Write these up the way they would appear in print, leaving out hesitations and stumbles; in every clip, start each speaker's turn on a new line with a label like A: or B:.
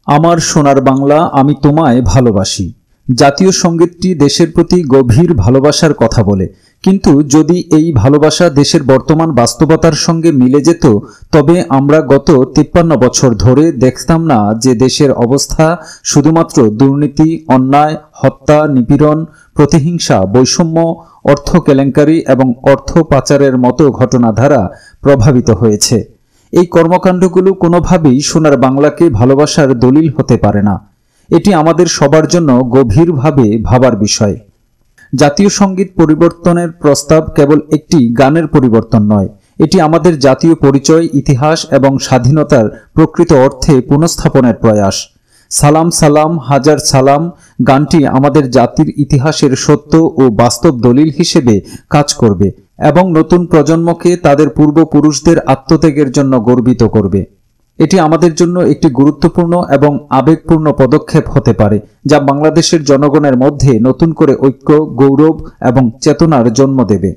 A: আমার সোনার বাংলা আমি তোমায় ভালোবাসি। জাতীয় সঙ্গীতটি দেশের প্রতি গভীর ভালোবাসার কথা বলে, কিন্তু যদি এই ভালোবাসা দেশের বর্তমান বাস্তবতার সঙ্গে মিলে যেত, তবে আমরা গত 53 বছর ধরে দেখতাম না যে দেশের অবস্থা শুধুমাত্র দুর্নীতি, অন্যায়, হত্যা, নিপীড়ন, প্রতিহিংসা, বৈষম্য, অর্থ কেলেঙ্কারি এবং অর্থ পাচারের মতো ঘটনা দ্বারা প্রভাবিত হয়েছে। এই কর্মকাণ্ডগুলো কোনোভাবেই সোনার বাংলাকে ভালোবাসার দলিল হতে পারে না। এটি আমাদের সবার জন্য গভীরভাবে ভাবার বিষয়। জাতীয় সঙ্গীত পরিবর্তনের প্রস্তাব কেবল একটি গানের পরিবর্তন নয়, এটি আমাদের জাতীয় পরিচয়, ইতিহাস এবং স্বাধীনতার প্রকৃত অর্থে পুনঃস্থাপনের প্রয়াস। সালাম সালাম হাজার সালাম গানটি আমাদের জাতির ইতিহাসের সত্য ও বাস্তব দলিল হিসেবে কাজ করবে এবং নতুন প্রজন্মকে তাদের পূর্বপুরুষদের আত্মত্যাগের জন্য গর্বিত করবে। এটি আমাদের জন্য একটি গুরুত্বপূর্ণ এবং আবেগপূর্ণ পদক্ষেপ হতে পারে, যা বাংলাদেশের জনগণের মধ্যে নতুন করে ঐক্য, গৌরব এবং চেতনার জন্ম দেবে।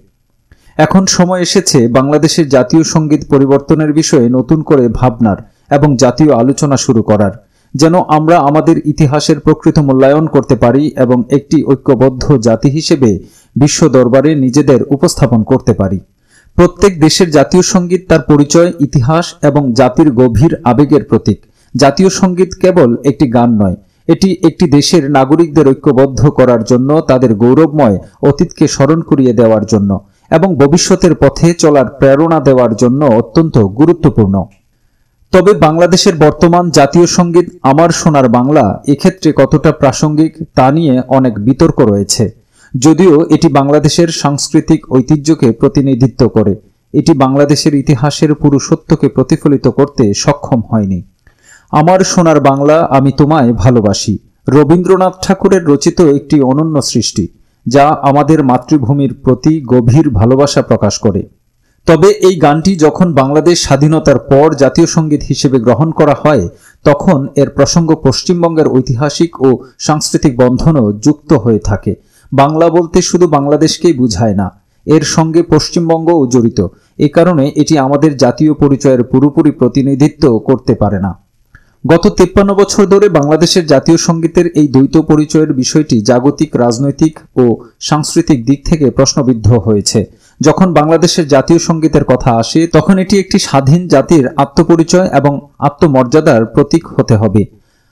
A: এখন সময় এসেছে বাংলাদেশের জাতীয় সঙ্গীত পরিবর্তনের বিষয়ে নতুন করে ভাবনার এবং জাতীয় আলোচনা শুরু করার, যেন আমরা আমাদের ইতিহাসের প্রকৃত মূল্যায়ন করতে পারি এবং একটি ঐক্যবদ্ধ জাতি হিসেবে বিশ্ব দরবারে নিজেদের উপস্থাপন করতে পারি। প্রত্যেক দেশের জাতীয় সঙ্গীত তার পরিচয়, ইতিহাস এবং জাতির গভীর আবেগের প্রতীক। জাতীয় সঙ্গীত কেবল একটি গান নয়, এটি একটি দেশের নাগরিকদের ঐক্যবদ্ধ করার জন্য, তাদের গৌরবময় অতীতকে স্মরণ করিয়ে দেওয়ার জন্য এবং ভবিষ্যতের পথে চলার প্রেরণা দেওয়ার জন্য অত্যন্ত গুরুত্বপূর্ণ। তবে বাংলাদেশের বর্তমান জাতীয় সঙ্গীত আমার সোনার বাংলা এক্ষেত্রে কতটা প্রাসঙ্গিক তা নিয়ে অনেক বিতর্ক রয়েছে। যদিও এটি বাংলাদেশের সাংস্কৃতিক ঐতিহ্যকে প্রতিনিধিত্ব করে, এটি বাংলাদেশের ইতিহাসের পুরো সত্যকে প্রতিফলিত করতে সক্ষম হয়নি। আমার সোনার বাংলা আমি তোমায় ভালোবাসি রবীন্দ্রনাথ ঠাকুরের রচিত একটি অনন্য সৃষ্টি, যা আমাদের মাতৃভূমির প্রতি গভীর ভালোবাসা প্রকাশ করে। তবে এই গানটি যখন বাংলাদেশ স্বাধীনতার পর জাতীয় সঙ্গীত হিসেবে গ্রহণ করা হয়, তখন এর প্রসঙ্গ পশ্চিমবঙ্গের ঐতিহাসিক ও সাংস্কৃতিক বন্ধনও যুক্ত হয়ে থাকে। বাংলা বলতে শুধু বাংলাদেশকেই বোঝায় না, এর সঙ্গে পশ্চিমবঙ্গও জড়িত। এ কারণে এটি আমাদের জাতীয় পরিচয়ের পুরোপুরি প্রতিনিধিত্ব করতে পারে না। গত 53 বছর ধরে বাংলাদেশের জাতীয় সঙ্গীতের এই দ্বৈত পরিচয়ের বিষয়টি জাগতিক, রাজনৈতিক ও সাংস্কৃতিক দিক থেকে প্রশ্নবিদ্ধ হয়েছে। যখন বাংলাদেশের জাতীয় সঙ্গীতের কথা আসে, তখন এটি একটি স্বাধীন জাতির আত্মপরিচয় এবং আত্মমর্যাদার প্রতীক হতে হবে।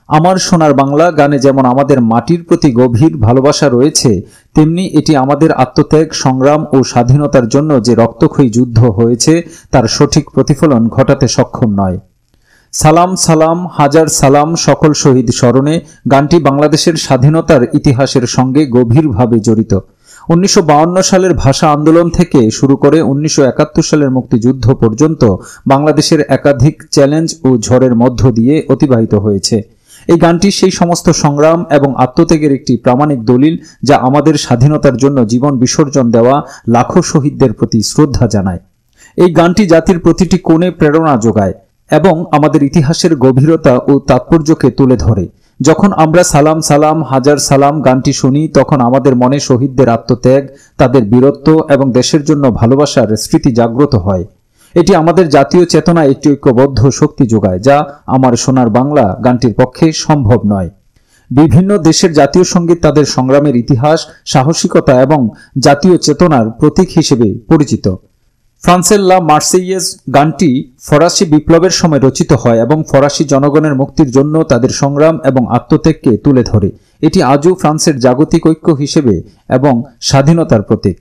A: আমার সোনার বাংলা গানে যেমন আমাদের মাটির প্রতি গভীর ভালোবাসা রয়েছে, তেমনি এটি আমাদের আত্মত্যাগ, সংগ্রাম ও স্বাধীনতার জন্য যে রক্তক্ষয়ী যুদ্ধ হয়েছে তার সঠিক প্রতিফলন ঘটাতে সক্ষম নয়। সালাম সালাম হাজার সালাম সকল শহীদ স্মরণে গানটি বাংলাদেশের স্বাধীনতার ইতিহাসের সঙ্গে গভীরভাবে জড়িত। 1952 সালের ভাষা আন্দোলন থেকে শুরু করে 1971 সালের মুক্তিযুদ্ধ পর্যন্ত বাংলাদেশের একাধিক চ্যালেঞ্জ ও ঝড়ের মধ্য দিয়ে অতিবাহিত হয়েছে। এই গানটি সেই সমস্ত সংগ্রাম এবং আত্মত্যাগের একটি প্রামাণিক দলিল, যা আমাদের স্বাধীনতার জন্য জীবন বিসর্জন দেওয়া লাখো শহীদদের প্রতি শ্রদ্ধা জানায়। এই গানটি জাতির প্রতিটি কোণে প্রেরণা যোগায় এবং আমাদের ইতিহাসের গভীরতা ও তাৎপর্যকে তুলে ধরে। যখন আমরা সালাম সালাম হাজার সালাম গানটি শুনি, তখন আমাদের মনে শহীদদের আত্মত্যাগ, তাদের বীরত্ব এবং দেশের জন্য ভালোবাসার স্মৃতি জাগ্রত হয়। এটি আমাদের জাতীয় চেতনায় একটি ঐক্যবদ্ধ শক্তি যোগায়, যা আমার সোনার বাংলা গানটির পক্ষে সম্ভব নয়। বিভিন্ন দেশের জাতীয় সঙ্গীত তাদের সংগ্রামের ইতিহাস, সাহসিকতা এবং জাতীয় চেতনার প্রতীক হিসেবে পরিচিত। ফ্রান্সের লা মার্সেইয়েজ গানটি ফরাসি বিপ্লবের সময় রচিত হয় এবং ফরাসি জনগণের মুক্তির জন্য তাদের সংগ্রাম এবং আত্মত্যাগকে তুলে ধরে। এটি আজও ফ্রান্সের জাগতিক ঐক্য হিসেবে এবং স্বাধীনতার প্রতীক।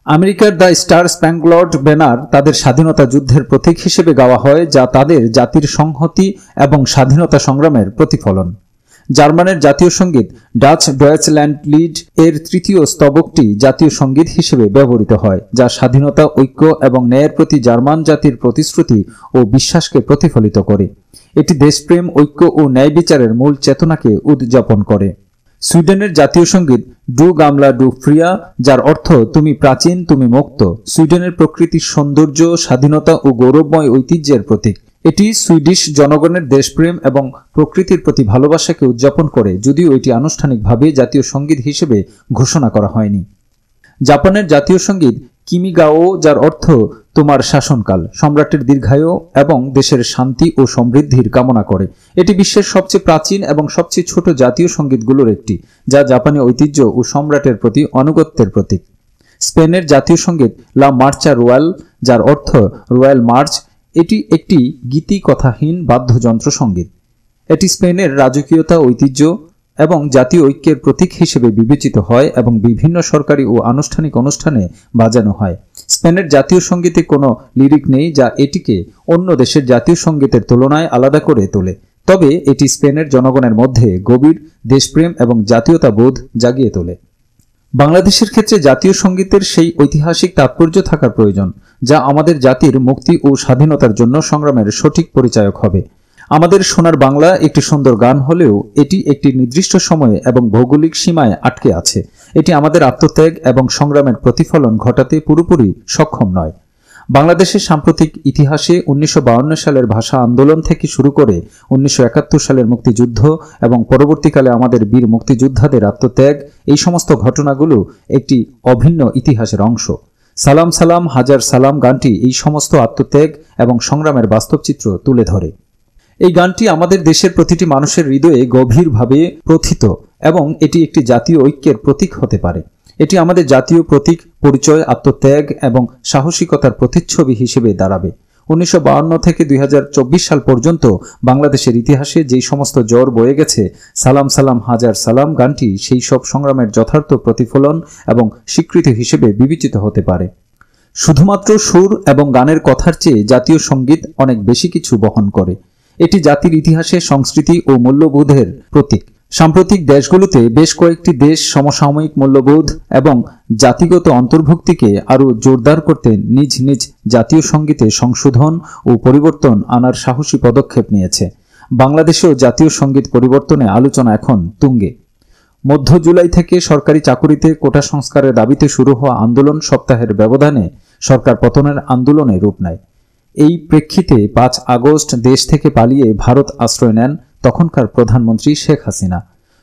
A: আমেরিকার দ্য স্টার স্প্যাংগলড ব্যানার তাদের স্বাধীনতা যুদ্ধের প্রতীক হিসেবে গাওয়া হয়, যা তাদের জাতির সংহতি এবং স্বাধীনতা সংগ্রামের প্রতিফলন। জার্মানের জাতীয় সঙ্গীত ডাচ ডয়েচল্যান্ড লিড এর তৃতীয় স্তবকটি জাতীয় সঙ্গীত হিসেবে ব্যবহৃত হয়, যা স্বাধীনতা, ঐক্য এবং ন্যায়ের প্রতি জার্মান জাতির প্রতিশ্রুতি ও বিশ্বাসকে প্রতিফলিত করে। এটি দেশপ্রেম, ঐক্য ও ন্যায় বিচারের মূল চেতনাকে উদযাপন করে। সুইডেনের জাতীয় সঙ্গীত ডু গামলা ডু ফ্রিয়া, যার অর্থ তুমি প্রাচীন, তুমি মুক্ত, সুইডেনের প্রকৃতির সৌন্দর্য, স্বাধীনতা ও গৌরবময় ঐতিহ্যের প্রতীক। এটি সুইডিশ জনগণের দেশপ্রেম এবং প্রকৃতির প্রতি ভালোবাসাকে উদযাপন করে, যদিও এটি আনুষ্ঠানিকভাবে জাতীয় সঙ্গীত হিসেবে ঘোষণা করা হয়নি। জাপানের জাতীয় সঙ্গীত কিমিগাও, যার অর্থ তোমার শাসনকাল, সম্রাটের দীর্ঘায়ু এবং দেশের শান্তি ও সমৃদ্ধির কামনা করে। এটি বিশ্বের সবচেয়ে প্রাচীন এবং সবচেয়ে ছোট জাতীয় সঙ্গীতগুলোর একটি, যা জাপানি ঐতিহ্য ও সম্রাটের প্রতি আনুগত্যের প্রতীক। স্পেনের জাতীয় সঙ্গীত লা মার্চা রয়্যাল, যার অর্থ রয়্যাল মার্চ, এটি একটি গীতিকথাহীন বাদ্যযন্ত্র সঙ্গীত। এটি স্পেনের রাজকীয়তা, ঐতিহ্য এবং জাতীয় ঐক্যের প্রতীক হিসেবে বিবেচিত হয় এবং বিভিন্ন সরকারি ও আনুষ্ঠানিক অনুষ্ঠানে বাজানো হয়। স্পেনের জাতীয় সঙ্গীতে কোনো লিরিক নেই, যা এটিকে অন্য দেশের জাতীয় সঙ্গীতের তুলনায় আলাদা করে তোলে, তবে এটি স্পেনের জনগণের মধ্যে গভীর দেশপ্রেম এবং জাতীয়তাবোধ জাগিয়ে তোলে। বাংলাদেশের ক্ষেত্রে জাতীয় সঙ্গীতের সেই ঐতিহাসিক তাৎপর্য থাকার প্রয়োজন, যা আমাদের জাতির মুক্তি ও স্বাধীনতার জন্য সংগ্রামের সঠিক পরিচায়ক হবে। আমাদের সোনার বাংলা একটি সুন্দর গান হলেও এটি একটি নির্দিষ্ট সময়ে এবং ভৌগোলিক সীমায় আটকে আছে। এটি আমাদের আত্মত্যাগ এবং সংগ্রামের প্রতিফলন ঘটাতে পুরোপুরি সক্ষম নয়। বাংলাদেশের সাম্প্রতিক ইতিহাসে 1952 সালের ভাষা আন্দোলন থেকে শুরু করে 1971 সালের মুক্তিযুদ্ধ এবং পরবর্তীকালে আমাদের বীর মুক্তিযোদ্ধাদের আত্মত্যাগ, এই সমস্ত ঘটনাগুলো একটি অভিন্ন ইতিহাসের অংশ। সালাম সালাম হাজার সালাম গানটি এই সমস্ত আত্মত্যাগ এবং সংগ্রামের বাস্তব চিত্র তুলে ধরে। এই গানটি আমাদের দেশের প্রতিটি মানুষের হৃদয়ে গভীরভাবে প্রথিত এবং এটি একটি জাতীয় ঐক্যের প্রতীক হতে পারে। এটি আমাদের জাতীয় প্রতীক, পরিচয়, আত্মত্যাগ এবং সাহসিকতার প্রতিচ্ছবি হিসেবে দাঁড়াবে। 1952 থেকে 2024 সাল পর্যন্ত বাংলাদেশের ইতিহাসে যেই সমস্ত জ্বর বয়ে গেছে, সালাম সালাম হাজার সালাম গানটি সেই সব সংগ্রামের যথার্থ প্রতিফলন এবং স্বীকৃতি হিসেবে বিবেচিত হতে পারে। শুধুমাত্র সুর এবং গানের কথার চেয়ে জাতীয় সঙ্গীত অনেক বেশি কিছু বহন করে। এটি জাতির ইতিহাসে সংস্কৃতি ও মূল্যবোধের প্রতীক। সাম্প্রতিক দেশগুলোতে বেশ কয়েকটি দেশ সমসাময়িক মূল্যবোধ এবং জাতিগত অন্তর্ভুক্তিকে আরও জোরদার করতে নিজ নিজ জাতীয় সঙ্গীতে সংশোধন ও পরিবর্তন আনার সাহসী পদক্ষেপ নিয়েছে। বাংলাদেশেও জাতীয় সঙ্গীত পরিবর্তনে আলোচনা এখন তুঙ্গে। মধ্য জুলাই থেকে সরকারি চাকুরিতে কোটা সংস্কারের দাবিতে শুরু হওয়া আন্দোলন সপ্তাহের ব্যবধানে সরকার পতনের আন্দোলনে রূপ নেয়। এই প্রেক্ষিতে 5 আগস্ট দেশ থেকে পালিয়ে ভারত আশ্রয় নেন তখনকার প্রধানমন্ত্রী শেখ হাসিনা।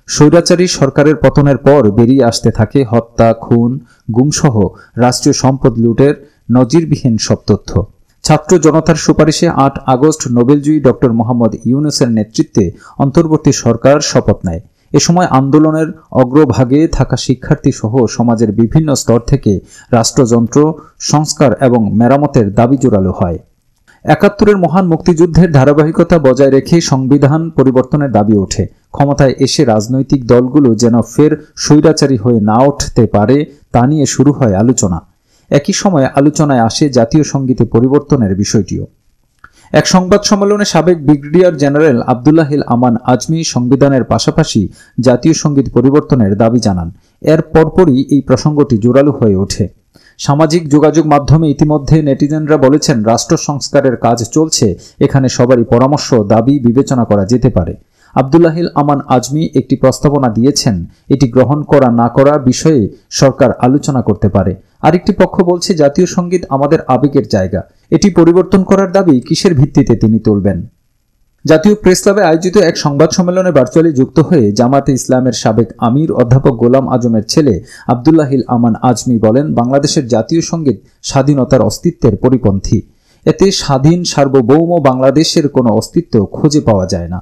A: স্বৈরাচারী সরকারের পতনের পর বেরিয়ে আসতে থাকে হত্যা, খুন, গুমসহ রাষ্ট্রীয় সম্পদ লুটের নজিরবিহীন সব তথ্য। ছাত্র জনতার সুপারিশে 8 আগস্ট নোবেলজয়ী ডক্টর মোহাম্মদ ইউনূসের নেতৃত্বে অন্তর্বর্তী সরকার শপথ নেয়। এ সময় আন্দোলনের অগ্রভাগে থাকা শিক্ষার্থী সহ সমাজের বিভিন্ন স্তর থেকে রাষ্ট্রযন্ত্র সংস্কার এবং মেরামতের দাবি জোরালো হয়। 71-এর মহান মুক্তিযুদ্ধের ধারাবাহিকতা বজায় রেখে সংবিধান পরিবর্তনের দাবি ওঠে। ক্ষমতায় এসে রাজনৈতিক দলগুলো যেন ফের স্বৈরাচারী হয়ে না উঠতে পারে তা নিয়ে শুরু হয় আলোচনা। একই সময়ে আলোচনায় আসে জাতীয় সঙ্গীতে পরিবর্তনের বিষয়টিও। এক সংবাদ সম্মেলনে সাবেক ব্রিগেডিয়ার জেনারেল আব্দুল্লাহিল আমান আজমি সংবিধানের পাশাপাশি জাতীয় সঙ্গীত পরিবর্তনের দাবি জানান। এর পরপরই এই প্রসঙ্গটি জোরালো হয়ে ওঠে। সামাজিক যোগাযোগ মাধ্যমে ইতিমধ্যে নেটিজেনরা বলেছেন, রাষ্ট্র সংস্কারের কাজ চলছে, এখানে সবারই পরামর্শ দাবি বিবেচনা করা যেতে পারে। আব্দুল্লাহিল আমান আজমি একটি প্রস্তাবনা দিয়েছেন, এটি গ্রহণ করা না করা বিষয়ে সরকার আলোচনা করতে পারে। আরেকটি পক্ষ বলছে, জাতীয় সঙ্গীত আমাদের আবেগের জায়গা, এটি পরিবর্তন করার দাবি কিসের ভিত্তিতে তিনি তুলবেন। জাতীয় প্রেস ক্লাবে আয়োজিত এক সংবাদ সম্মেলনে ভার্চুয়ালি যুক্ত হয়ে জামাতে ইসলামের সাবেক আমির অধ্যাপক গোলাম আজমের ছেলে আব্দুল্লাহিল আমান আজমি বলেন, বাংলাদেশের জাতীয় সঙ্গীত স্বাধীনতার অস্তিত্বের পরিপন্থী। এতে স্বাধীন সার্বভৌম বাংলাদেশের কোনো অস্তিত্ব খুঁজে পাওয়া যায় না।